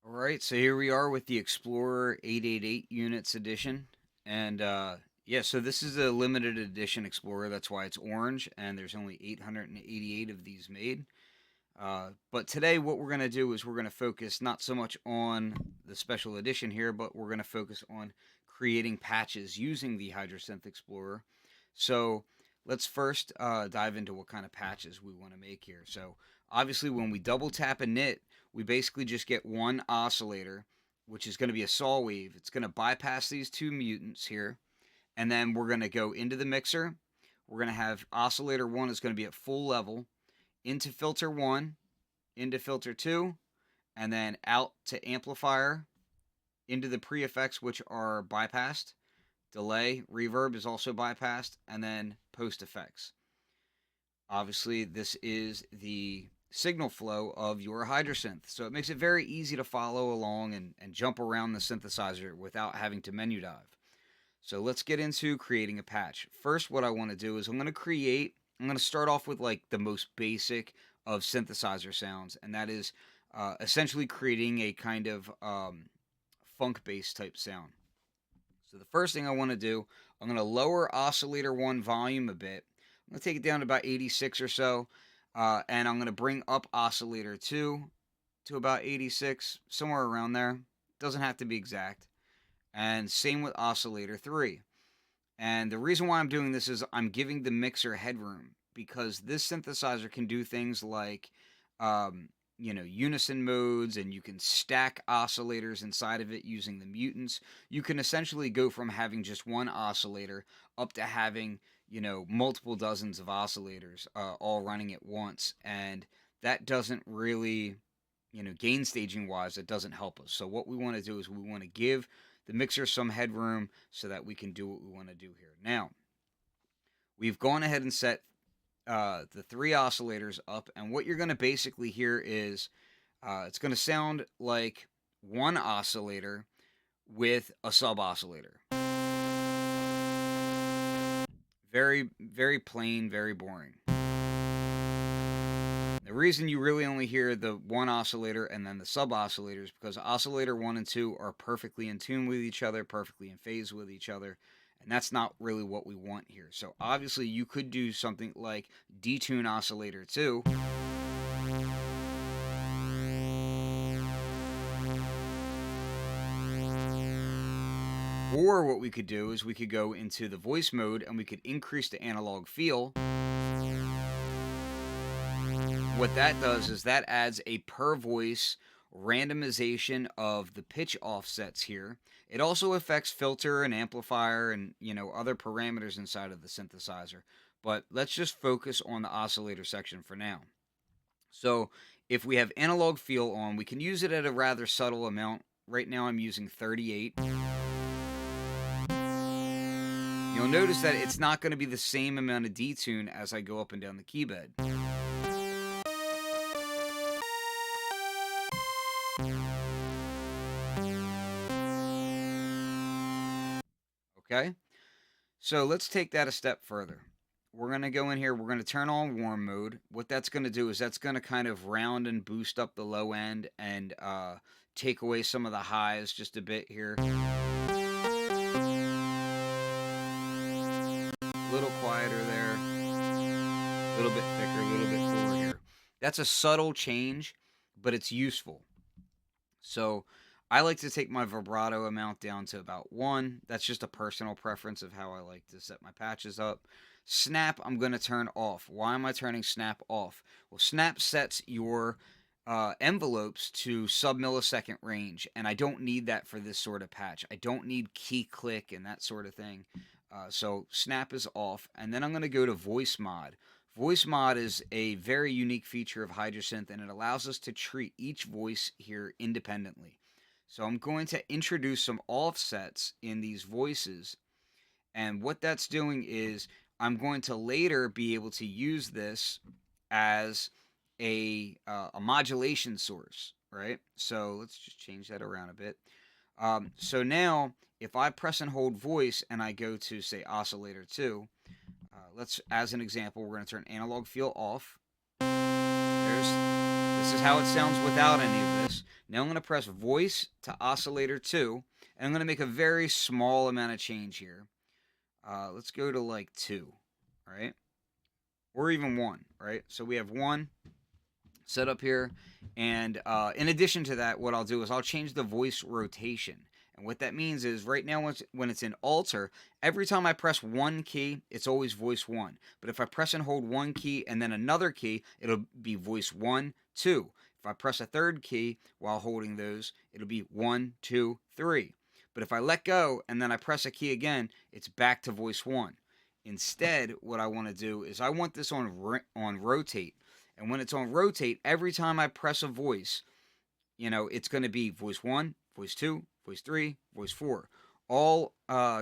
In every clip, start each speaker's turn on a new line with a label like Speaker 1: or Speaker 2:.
Speaker 1: All right, so here we are with the Explorer 888 units edition. And yeah, so this is a limited edition Explorer. That's why it's orange, and there's only 888 of these made. But today, what we're going to do is we're going to focus not so much on the special edition here, but we're going to focus on creating patches using the Hydrasynth Explorer. So let's first dive into what kind of patches we want to make here. So obviously, when we double tap a knit, we basically just get one oscillator, which is going to be a saw wave. It's going to bypass these two mutants here, and then we're going to go into the mixer. We're going to have oscillator 1 is going to be at full level, into filter 1, into filter 2, and then out to amplifier, into the pre-effects, which are bypassed. Delay, reverb is also bypassed, and then post effects. Obviously, this is the signal flow of your Hydrasynth, so it makes it very easy to follow along and jump around the synthesizer without having to menu dive. So let's get into creating a patch. First, what I want to do is I'm going to start off with like the most basic of synthesizer sounds, and that is essentially creating a kind of funk bass type sound. So the first thing I want to do, I'm going to lower oscillator 1 volume a bit. I'm going to take it down to about 86 or so, and I'm going to bring up oscillator 2 to about 86, somewhere around there. Doesn't have to be exact. And same with oscillator 3. And the reason why I'm doing this is I'm giving the mixer headroom, because this synthesizer can do things like unison modes, and you can stack oscillators inside of it using the mutants. You can essentially go from having just one oscillator up to having, multiple dozens of oscillators all running at once. And that doesn't really, gain staging wise, it doesn't help us. So what we want to do is we want to give the mixer some headroom so that we can do what we want to do here. Now, we've gone ahead and set the three oscillators up, and what you're going to basically hear is it's going to sound like one oscillator with a sub oscillator. Very, very plain, very boring. The reason you really only hear the one oscillator and then the sub oscillators because oscillator 1 and 2 are perfectly in tune with each other, perfectly in phase with each other, and that's not really what we want here. So obviously you could do something like detune oscillator 2. Or what we could do is we could go into the voice mode and we could increase the analog feel. What that does is that adds a per voice randomization of the pitch offsets here. It also affects filter and amplifier and other parameters inside of the synthesizer. But let's just focus on the oscillator section for now. So if we have analog feel on, we can use it at a rather subtle amount. Right now I'm using 38. You'll notice that it's not going to be the same amount of detune as I go up and down the key bed. Okay, so let's take that a step further. We're going to go in here, we're going to turn on warm mode. What that's going to do is that's going to kind of round and boost up the low end and take away some of the highs just a bit here. A little quieter there, a little bit thicker, a little bit cooler here. That's a subtle change, but it's useful. So I like to take my vibrato amount down to about 1. That's just a personal preference of how I like to set my patches up. Snap, I'm going to turn off. Why am I turning snap off? Well, snap sets your envelopes to sub-millisecond range, and I don't need that for this sort of patch. I don't need key click and that sort of thing. So snap is off, and then I'm going to go to voice mod. Voice mod is a very unique feature of Hydrasynth, and it allows us to treat each voice here independently. So I'm going to introduce some offsets in these voices, and what that's doing is I'm going to later be able to use this as a modulation source, right? So let's just change that around a bit. So now, if I press and hold voice and I go to, say, oscillator 2, as an example, we're going to turn analog feel off. This is how it sounds without any of this. Now I'm going to press voice to oscillator 2, and I'm going to make a very small amount of change here. Let's go to like 2, right? Or even 1, right? So we have 1 set up here, and in addition to that, what I'll do is I'll change the voice rotation. And what that means is right now when it's in alter, every time I press one key, it's always voice 1. But if I press and hold one key and then another key, it'll be voice 1, 2. If I press a third key while holding those, it'll be 1, 2, 3. But if I let go and then I press a key again, it's back to voice 1. Instead, what I want to do is I want this on rotate. And when it's on rotate, every time I press a voice, it's going to be voice 1, voice 2, voice 3, voice 4, all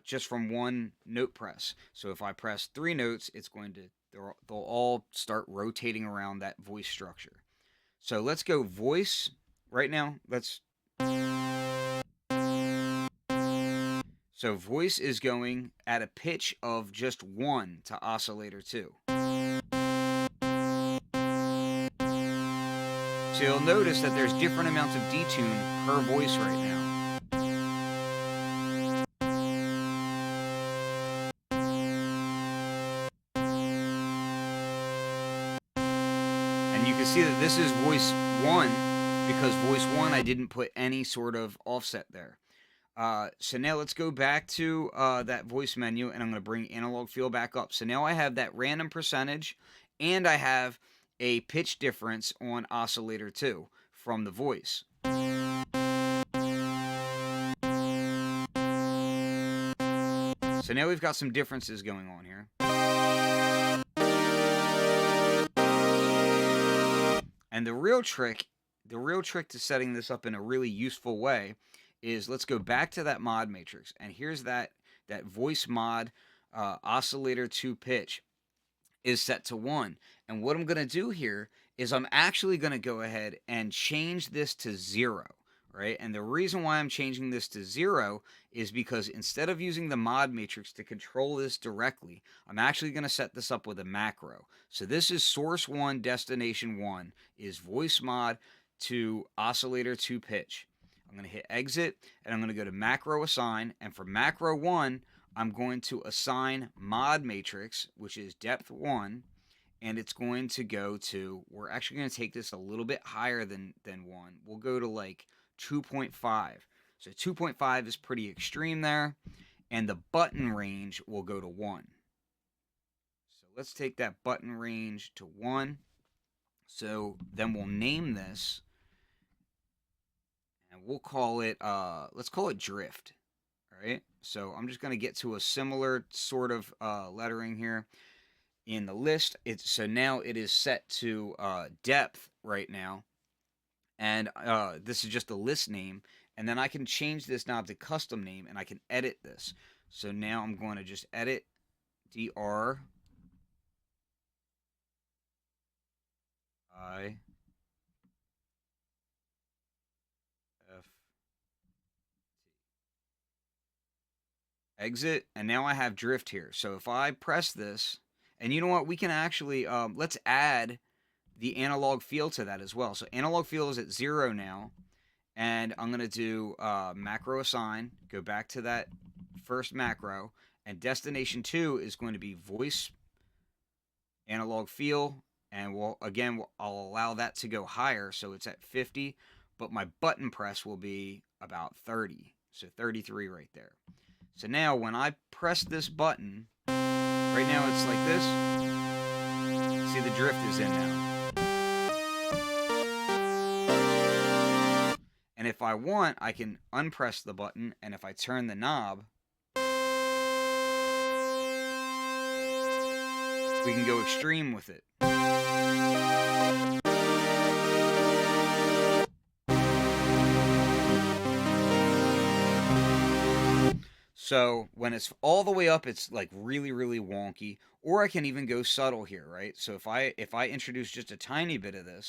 Speaker 1: just from one note press. So if I press 3 notes, they'll all start rotating around that voice structure. So let's go voice right now. So voice is going at a pitch of just 1 to oscillator 2. So you'll notice that there's different amounts of detune per voice right now. And you can see that this is voice 1 because voice 1 I didn't put any sort of offset there. So now let's go back to that voice menu, and I'm going to bring analog feel back up. So now I have that random percentage, and I have a pitch difference on oscillator 2 from the voice. So now we've got some differences going on here. And the real trick to setting this up in a really useful way is let's go back to that mod matrix, and here's that voice mod oscillator 2 pitch is set to 1. And what I'm going to do here is I'm actually going to go ahead and change this to 0, right? And the reason why I'm changing this to 0 is because instead of using the mod matrix to control this directly, I'm actually going to set this up with a macro. So this is source 1, destination 1 is voice mod to oscillator 2 pitch. I'm going to hit exit, and I'm going to go to macro assign, and for macro 1, I'm going to assign mod matrix, which is depth 1, and it's going to go to, we're actually going to take this a little bit higher than 1. We'll go to like 2.5. So 2.5 is pretty extreme there, and the button range will go to 1. So let's take that button range to 1. So then we'll name this, and we'll call it, let's call it drift. All right, so I'm just going to get to a similar sort of lettering here in the list. So now it is set to depth right now, and this is just a list name, and then I can change this knob to custom name, and I can edit this. So now I'm going to just edit dr I f exit, and now I have drift here. So if I press this, and you know what, we can actually let's add the analog feel to that as well. So analog feel is at 0 now, and I'm going to do macro assign, go back to that first macro, and destination 2 is going to be voice analog feel, and I'll allow that to go higher, so it's at 50, but my button press will be about 30, so 33 right there. So now when I press this button, right now it's like this. See, the drift is in now. And if I want, I can unpress the button, and if I turn the knob, we can go extreme with it. So when it's all the way up, it's like really, really wonky. Or I can even go subtle here, right? So if I introduce just a tiny bit of this,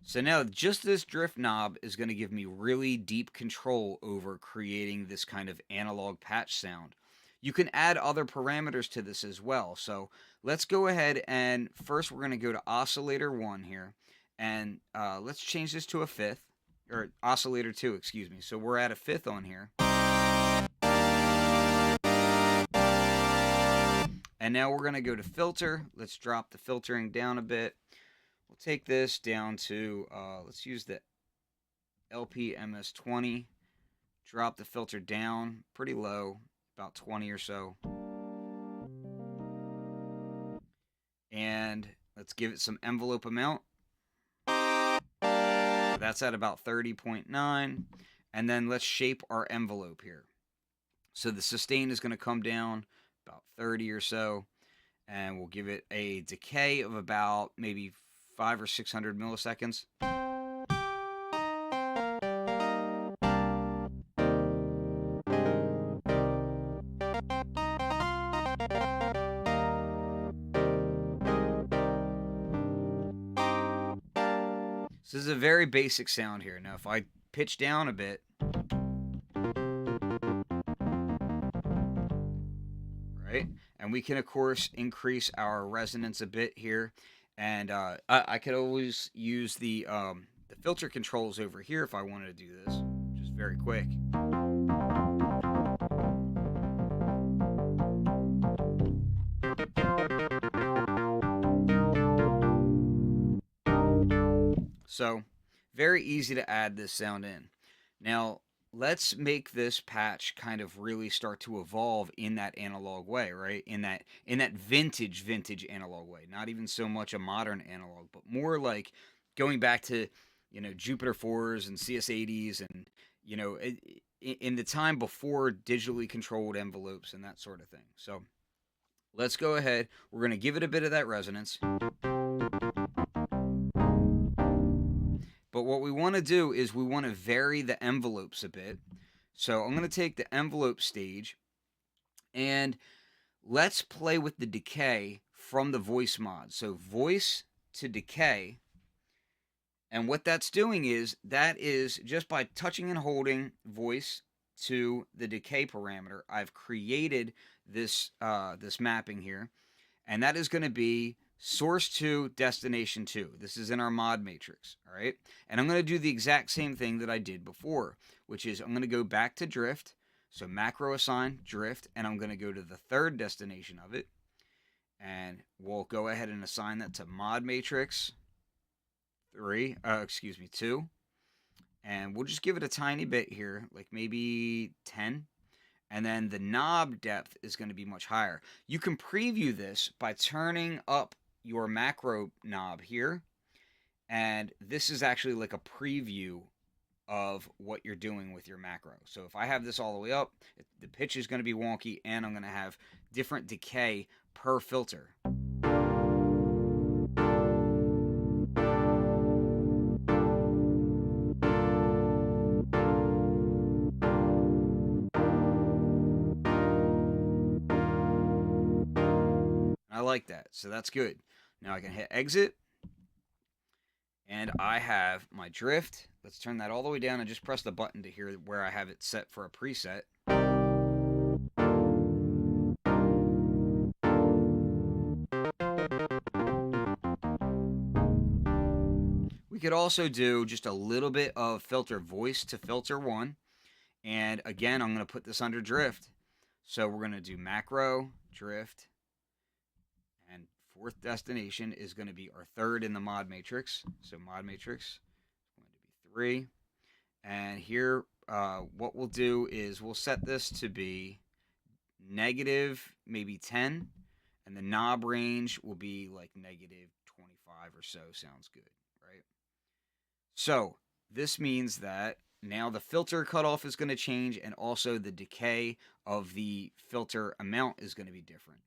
Speaker 1: so now just this drift knob is going to give me really deep control over creating this kind of analog patch sound. You can add other parameters to this as well. So let's go ahead and first we're going to go to oscillator 1 here, and let's change this to a fifth, or oscillator 2, excuse me. So we're at a fifth on here. And now we're going to go to filter. Let's drop the filtering down a bit. We'll take this down to, let's use the LP-MS20. Drop the filter down pretty low, about 20 or so. And let's give it some envelope amount. That's at about 30.9. And then let's shape our envelope here. So the sustain is going to come down about 30 or so. And we'll give it a decay of about maybe 500 or 600 milliseconds. So this is a very basic sound here. Now if I pitch down a bit, right, and we can of course increase our resonance a bit here, and I could always use the filter controls over here if I wanted to do this, just very quick. So very easy to add this sound in. Now let's make this patch kind of really start to evolve in that analog way, right? In that vintage analog way. Not even so much a modern analog, but more like going back to, you know, Jupiter 4s and CS80s, and, you know, in the time before digitally controlled envelopes and that sort of thing. So let's go ahead. We're going to give it a bit of that resonance. But what we want to do is we want to vary the envelopes a bit. So I'm going to take the envelope stage and let's play with the decay from the voice mod. So voice to decay. And what that's doing is, that is just by touching and holding voice to the decay parameter, I've created this, this mapping here. And that is going to be source 2, destination 2. This is in our mod matrix, all right? And I'm going to do the exact same thing that I did before, which is I'm going to go back to drift, so macro assign drift, and I'm going to go to the third destination of it, and we'll go ahead and assign that to mod matrix 2, and we'll just give it a tiny bit here, like maybe 10. And then the knob depth is going to be much higher. You can preview this by turning up your macro knob here. And this is actually like a preview of what you're doing with your macro. So if I have this all the way up, the pitch is going to be wonky, and I'm going to have different decay per filter. I like that, so that's good. Now I can hit exit, and I have my drift. Let's turn that all the way down and just press the button to hear where I have it set for a preset. We could also do just a little bit of filter voice to filter 1, and again I'm going to put this under drift. So we're going to do macro, drift, and fourth destination is going to be our third in the mod matrix. So mod matrix is going to be 3. And here, what we'll do is we'll set this to be negative, maybe 10. And the knob range will be like negative 25 or so. Sounds good, right? So this means that now the filter cutoff is going to change, and also the decay of the filter amount is going to be different.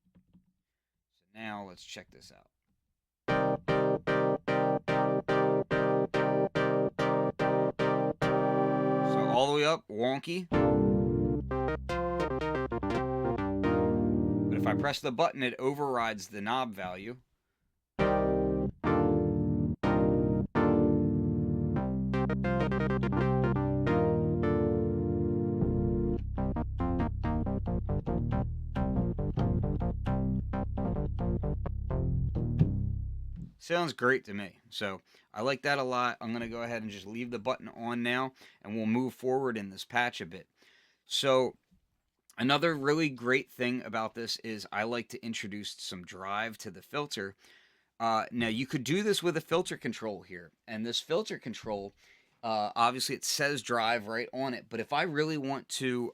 Speaker 1: Now let's check this out. So all the way up, wonky. But if I press the button, it overrides the knob value. Sounds great to me. So I like that a lot. I'm going to go ahead and just leave the button on now, and we'll move forward in this patch a bit. So another really great thing about this is I like to introduce some drive to the filter. Now you could do this with a filter control here, and this filter control, obviously it says drive right on it, but if I really want to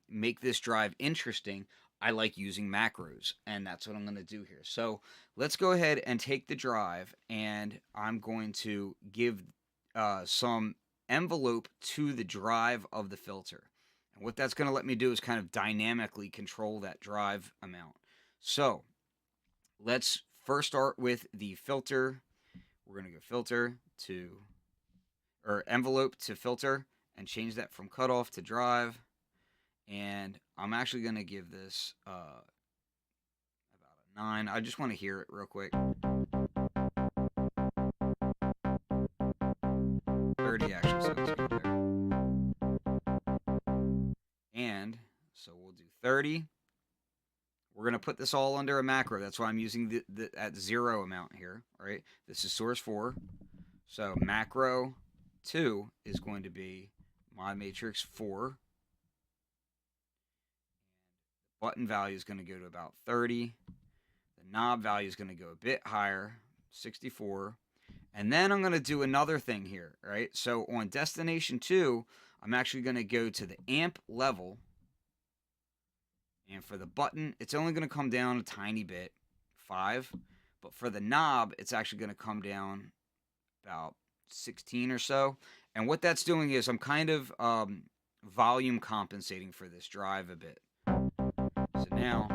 Speaker 1: make this drive interesting, I like using macros, and that's what I'm going to do here. So let's go ahead and take the drive, and I'm going to give some envelope to the drive of the filter. And what that's going to let me do is kind of dynamically control that drive amount. So let's first start with the filter. We're going to go filter to, or envelope to filter, and change that from cutoff to drive. And I'm actually going to give this about a 9. I just want to hear it real quick. 30 actually sounds good there. And so we'll do 30. We're going to put this all under a macro. That's why I'm using the at 0 amount here, right? This is source 4. So macro 2 is going to be my matrix 4. Button value is going to go to about 30. The knob value is going to go a bit higher, 64. And then I'm going to do another thing here, right? So on destination 2, I'm actually going to go to the amp level. And for the button, it's only going to come down a tiny bit, 5. But for the knob, it's actually going to come down about 16 or so. And what that's doing is I'm kind of volume compensating for this drive a bit. So now,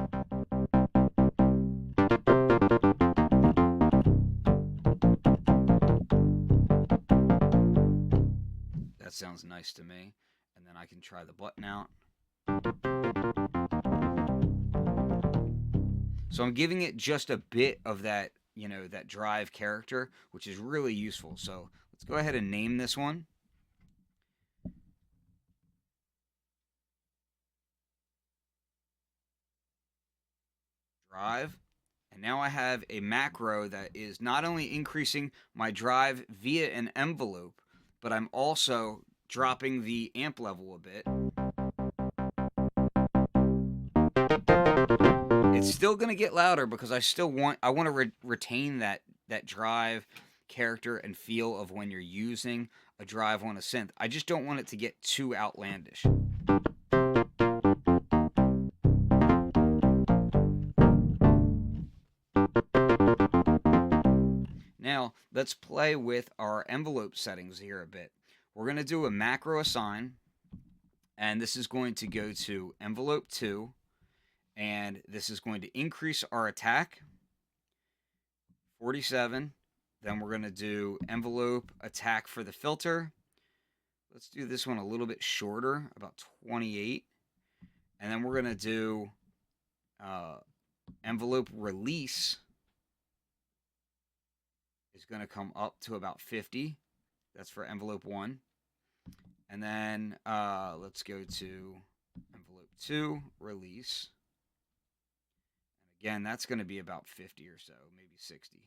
Speaker 1: that sounds nice to me. And then I can try the button out. So I'm giving it just a bit of that, that drive character, which is really useful. So let's go ahead and name this one. Drive. And now I have a macro that is not only increasing my drive via an envelope, but I'm also dropping the amp level a bit. It's still going to get louder because I want to retain that drive character and feel of when you're using a drive on a synth. I just don't want it to get too outlandish. Now, let's play with our envelope settings here a bit. We're going to do a macro assign, and this is going to go to envelope 2, and this is going to increase our attack, 47. Then we're going to do envelope attack for the filter. Let's do this one a little bit shorter, about 28. And then we're going to do envelope release is going to come up to about 50. That's for envelope 1. And then let's go to envelope 2, release. And again, that's going to be about 50 or so, maybe 60.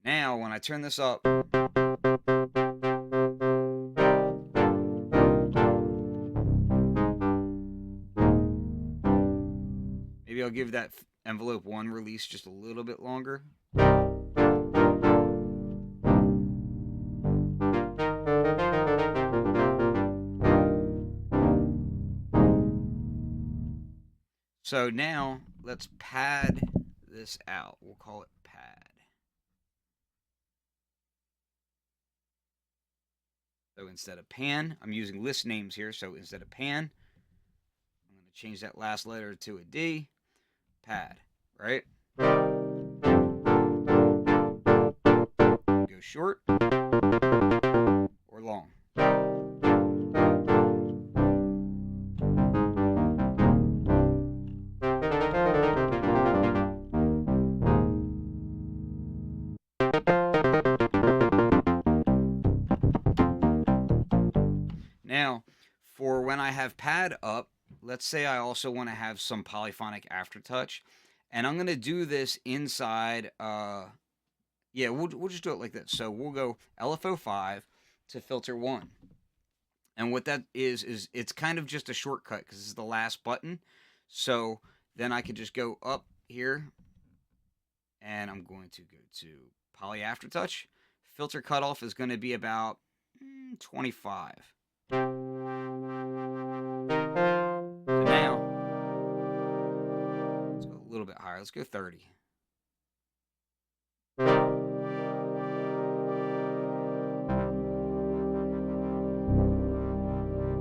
Speaker 1: Now, when I turn this up, maybe I'll give that envelope 1 release just a little bit longer. So now, let's pad this out. We'll call it pad. So instead of pan, I'm using list names here. So instead of pan, I'm going to change that last letter to a D. Pad, right? Go short or long. Now, for when I have pad up, let's say I also want to have some polyphonic aftertouch, and I'm going to do this inside Yeah, we'll just do it like this. So we'll go LFO5 to filter 1. And what that is it's kind of just a shortcut because this is the last button. So then I could just go up here and I'm going to go to Poly Aftertouch. Filter cutoff is going to be about 25. So now, let's go a little bit higher. Let's go 30.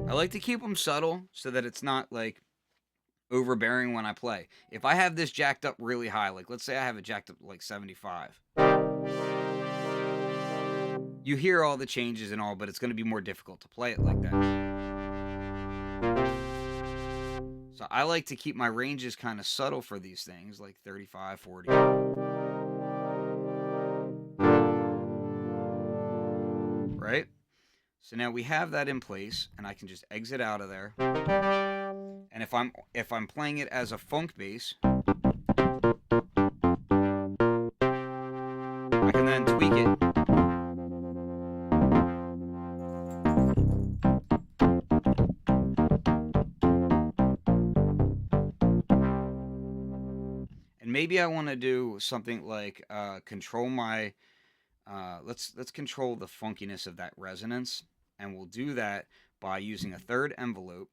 Speaker 1: I like to keep them subtle so that it's not like overbearing when I play. If I have this jacked up really high, like let's say I have it jacked up to like 75, you hear all the changes and all, but it's going to be more difficult to play it like that. So I like to keep my ranges kind of subtle for these things, like 35, 40. Right? So now we have that in place, and I can just exit out of there. And if I'm playing it as a funk bass, I can then tweak it. And maybe I want to do something like control my let's control the funkiness of that resonance, and we'll do that by using a third envelope.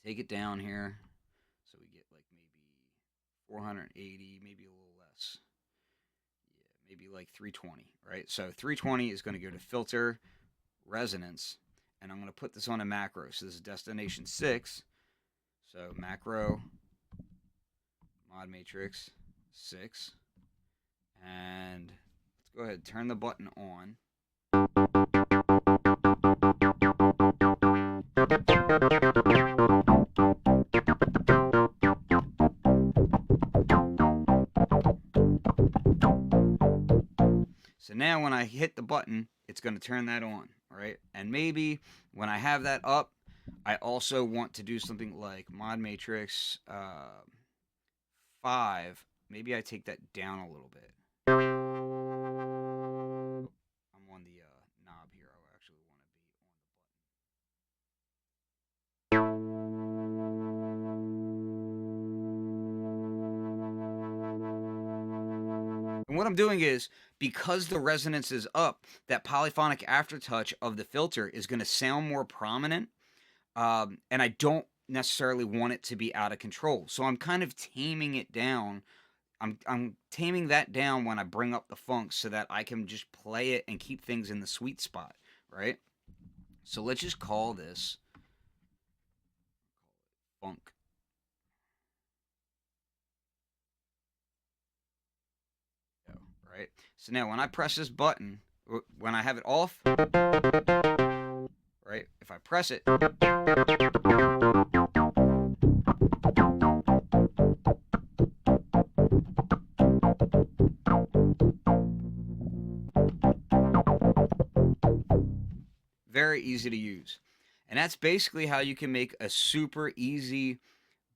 Speaker 1: Take it down here, so we get like maybe 480, maybe a little less. Yeah, maybe like 320, right? So 320 is going to go to filter, resonance, and I'm going to put this on a macro. So this is destination 6. So macro, mod matrix 6, and let's go ahead and turn the button on. So now when I hit the button, it's going to turn that on, right? And maybe when I have that up, I also want to do something like mod matrix 5. Maybe I take that down a little bit. I'm on the knob here. I actually want to be on the button. And what I'm doing is, because the resonance is up, that polyphonic aftertouch of the filter is going to sound more prominent. And I don't necessarily want it to be out of control. So I'm kind of taming it down. I'm taming that down when I bring up the funk so that I can just play it and keep things in the sweet spot, right? So let's just call this funk. Right? So now when I press this button, when I have it off, right? If I press it, very easy to use. And that's basically how you can make a super easy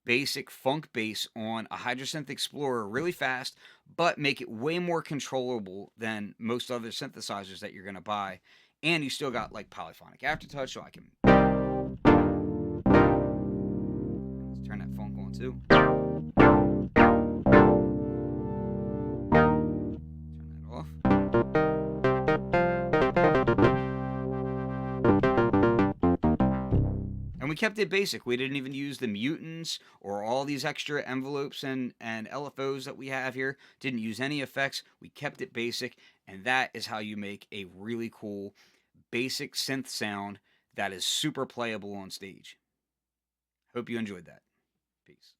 Speaker 1: basic funk bass on a Hydrasynth Explorer really fast, but make it way more controllable than most other synthesizers that you're going to buy. And you still got like polyphonic aftertouch, so I can. Let's turn that funk on too. Turn that off. And we kept it basic. We didn't even use the mutants or all these extra envelopes and LFOs that we have here. Didn't use any effects. We kept it basic. And that is how you make a really cool basic synth sound that is super playable on stage. Hope you enjoyed that. Peace.